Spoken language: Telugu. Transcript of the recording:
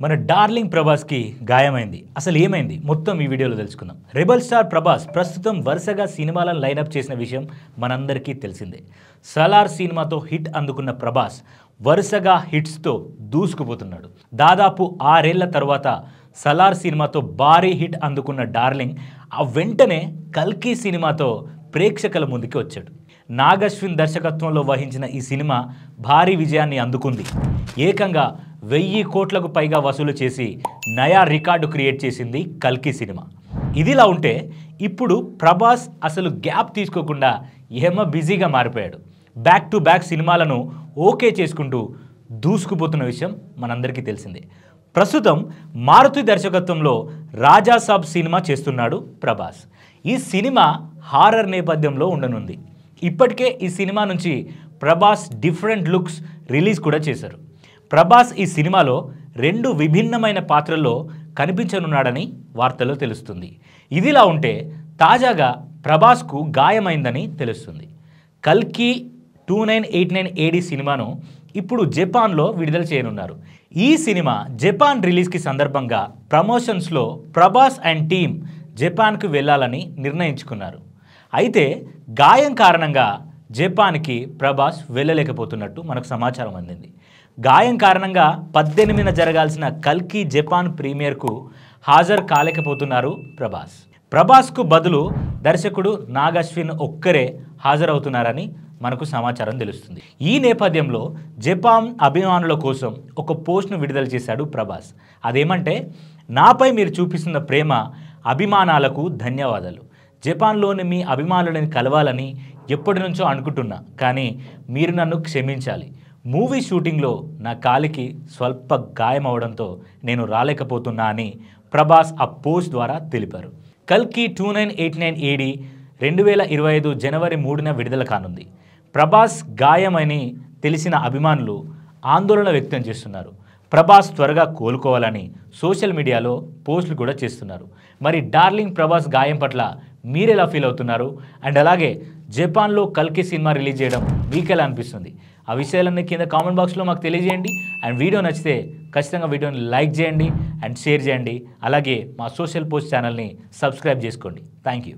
మన డార్లింగ్ ప్రభాస్కి గాయమైంది. అసలు ఏమైంది మొత్తం ఈ వీడియోలో తెలుసుకుందాం. రెబల్ స్టార్ ప్రభాస్ ప్రస్తుతం వరుసగా సినిమాలను లైనప్ చేసిన విషయం మనందరికీ తెలిసిందే. సలార్ సినిమాతో హిట్ అందుకున్న ప్రభాస్ వరుసగా హిట్స్తో దూసుకుపోతున్నాడు. దాదాపు 6 ఏళ్ల తర్వాత సలార్ సినిమాతో భారీ హిట్ అందుకున్న డార్లింగ్ ఆ వెంటనే కల్కి సినిమాతో ప్రేక్షకుల ముందుకి వచ్చాడు. నాగ్ అశ్విన్ దర్శకత్వంలో వహించిన ఈ సినిమా భారీ విజయాన్ని అందుకుంది. ఏకంగా 1000 కోట్లకు పైగా వసూలు చేసి నయా రికార్డు క్రియేట్ చేసింది కల్కి సినిమా. ఇదిలా ఉంటే ఇప్పుడు ప్రభాస్ అసలు గ్యాప్ తీసుకోకుండా బిజీగా మారిపోయాడు. బ్యాక్ టు బ్యాక్ సినిమాలను ఓకే చేసుకుంటూ దూసుకుపోతున్న విషయం మనందరికీ తెలిసిందే. ప్రస్తుతం మారుతి దర్శకత్వంలో రాజాసాబ్ సినిమా చేస్తున్నాడు ప్రభాస్. ఈ సినిమా హారర్ నేపథ్యంలో ఉండనుంది. ఇప్పటికే ఈ సినిమా నుంచి ప్రభాస్ డిఫరెంట్ లుక్స్ రిలీజ్ కూడా చేశారు. ప్రభాస్ ఈ సినిమాలో 2 విభిన్నమైన పాత్రల్లో కనిపించనున్నాడని వార్తల్లో తెలుస్తుంది. ఇదిలా ఉంటే తాజాగా ప్రభాస్కు గాయమైందని తెలుస్తుంది. కల్కి 2989 AD సినిమాను ఇప్పుడు జపాన్లో విడుదల చేయనున్నారు. ఈ సినిమా జపాన్ రిలీజ్కి సందర్భంగా ప్రమోషన్స్లో ప్రభాస్ అండ్ టీమ్ జపాన్కు వెళ్ళాలని నిర్ణయించుకున్నారు. అయితే గాయం కారణంగా జపాన్కి ప్రభాస్ వెళ్ళలేకపోతున్నట్టు మనకు సమాచారం అందింది. గాయం కారణంగా 18న జరగాల్సిన కల్కి జపాన్ ప్రీమియర్కు హాజరు కాలేకపోతున్నారు ప్రభాస్. ప్రభాస్కు బదులు దర్శకుడు నాగ్ అశ్విన్ ఒక్కరే హాజరవుతున్నారని మనకు సమాచారం తెలుస్తుంది. ఈ నేపథ్యంలో జపాన్ అభిమానుల కోసం ఒక పోస్ట్ను విడుదల చేశాడు ప్రభాస్. అదేమంటే, నాపై మీరు చూపిస్తున్న ప్రేమ అభిమానాలకు ధన్యవాదాలు. జపాన్లోని మీ అభిమానులని కలవాలని ఎప్పటి నుంచో అనుకుంటున్నా, కానీ మీరు నన్ను క్షమించాలి. మూవీ షూటింగ్లో నా కాలికి స్వల్ప గాయం అవడంతో నేను రాలేకపోతున్నా అని ప్రభాస్ ఆ పోస్ట్ ద్వారా తెలిపారు. కల్కి 2989 AD 2025 జనవరి 3న విడుదల కానుంది. ప్రభాస్ గాయమని తెలిసిన అభిమానులు ఆందోళన వ్యక్తం చేస్తున్నారు. ప్రభాస్ త్వరగా కోలుకోవాలని సోషల్ మీడియాలో పోస్టులు కూడా చేస్తున్నారు. మరి డార్లింగ్ ప్రభాస్ గాయం పట్ల మీరెలా ఫీల్ అవుతున్నారు? అండ్ అలాగే జపాన్లో కల్కి సినిమా రిలీజ్ చేయడం మీకు ఎలా అనిపిస్తుంది? ఆ విషయాలన్నీ కింద కామెంట్ బాక్స్లో మాకు తెలియజేయండి. అండ్ వీడియో నచ్చితే ఖచ్చితంగా వీడియోని లైక్ చేయండి అండ్ షేర్ చేయండి. అలాగే మా సోషల్ పోస్ట్ ఛానల్ని సబ్స్క్రైబ్ చేసుకోండి. Thank you.